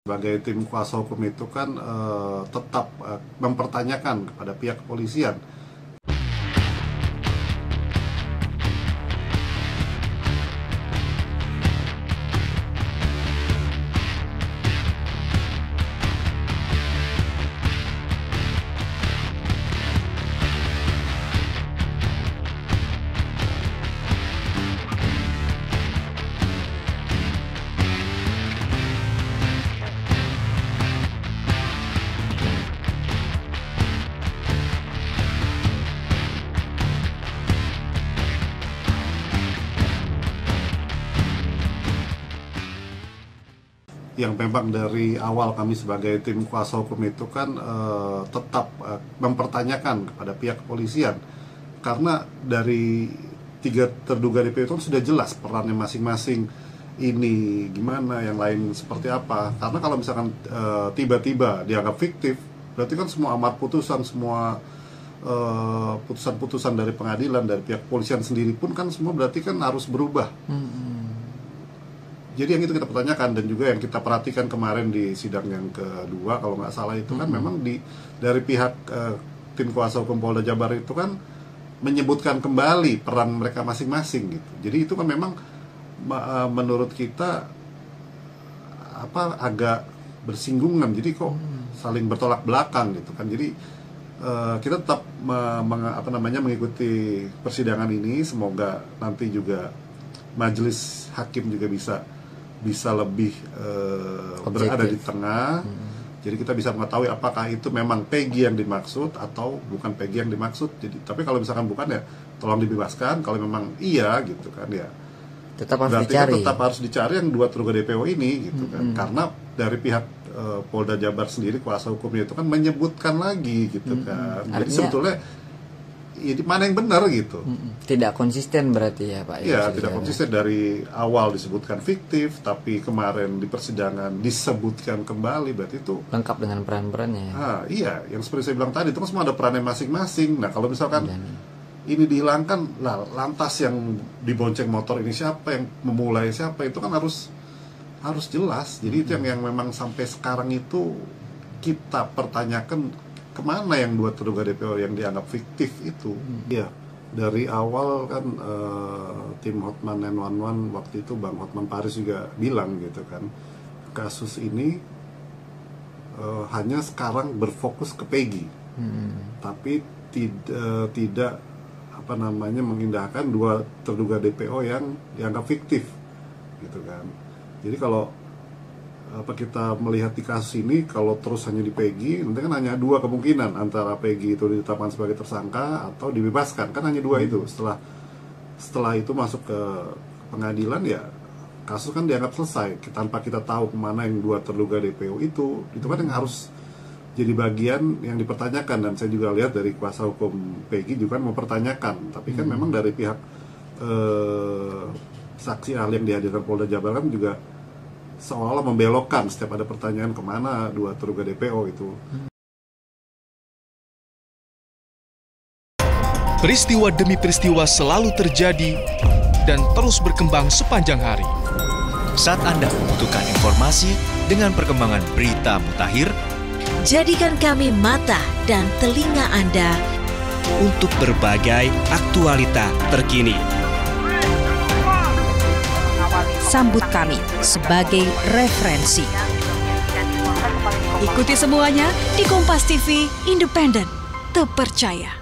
Sebagai tim kuasa hukum itu kan tetap mempertanyakan kepada pihak kepolisian. Yang memang dari awal kami sebagai tim kuasa hukum itu kan tetap mempertanyakan kepada pihak kepolisian, karena dari 3 terduga DPO itu sudah jelas perannya masing-masing, ini gimana, yang lain seperti apa. Karena kalau misalkan tiba-tiba dianggap fiktif, berarti kan semua amar putusan, semua putusan-putusan dari pengadilan, dari pihak kepolisian sendiri pun kan semua berarti kan harus berubah. Jadi yang itu kita pertanyakan, dan juga yang kita perhatikan kemarin di sidang yang kedua kalau nggak salah itu kan memang dari pihak tim kuasa hukum Polda Jabar itu kan menyebutkan kembali peran mereka masing-masing gitu. Jadi itu kan memang menurut kita agak bersinggungan, jadi kok saling bertolak belakang gitu kan. Jadi kita tetap mengikuti persidangan ini, semoga nanti juga majelis hakim juga bisa lebih berada di tengah. Jadi kita bisa mengetahui apakah itu memang Peggy yang dimaksud atau bukan Peggy yang dimaksud. Jadi tapi kalau misalkan bukan, ya tolong dibebaskan. Kalau memang iya gitu kan, ya tetap harus berarti dicari. Tetap harus dicari yang 2 terduga DPO ini gitu kan. Karena dari pihak Polda Jabar sendiri, kuasa hukumnya itu kan menyebutkan lagi gitu kan. Jadi sebetulnya ini mana yang benar gitu. Tidak konsisten berarti ya Pak? Iya, tidak konsisten. Dari awal disebutkan fiktif, tapi kemarin di persidangan disebutkan kembali, berarti itu lengkap dengan peran-perannya. Iya, yang seperti saya bilang tadi itu kan semua ada perannya masing-masing. Nah kalau misalkan ini dihilangkan, lantas yang dibonceng motor ini siapa, yang memulai siapa, itu kan harus jelas. Jadi itu yang memang sampai sekarang itu kita pertanyakan, kemana yang 2 terduga DPO yang dianggap fiktif itu. Iya, dari awal kan tim Hotman 911 waktu itu Bang Hotman Paris juga bilang gitu kan, kasus ini hanya sekarang berfokus ke Peggy, tapi tidak mengindahkan 2 terduga DPO yang dianggap fiktif gitu kan. Jadi kalau kita melihat di kasus ini, kalau terus hanya di Peggy, nanti kan hanya 2 kemungkinan, antara Peggy itu ditetapkan sebagai tersangka atau dibebaskan, kan hanya 2 itu. Setelah itu masuk ke pengadilan, ya kasus kan dianggap selesai tanpa kita tahu kemana yang 2 terduga DPO itu kan yang harus jadi bagian yang dipertanyakan. Dan saya juga lihat dari kuasa hukum Peggy juga mempertanyakan, tapi kan memang dari pihak saksi ahli yang dihadirkan Polda Jabar kan juga seolah-olah membelokkan setiap ada pertanyaan kemana 2 terduga DPO itu. Peristiwa demi peristiwa selalu terjadi dan terus berkembang sepanjang hari. Saat Anda membutuhkan informasi dengan perkembangan berita mutakhir, jadikan kami mata dan telinga Anda untuk berbagai aktualita terkini. Sambut kami sebagai referensi. Ikuti semuanya di Kompas TV, independen, terpercaya.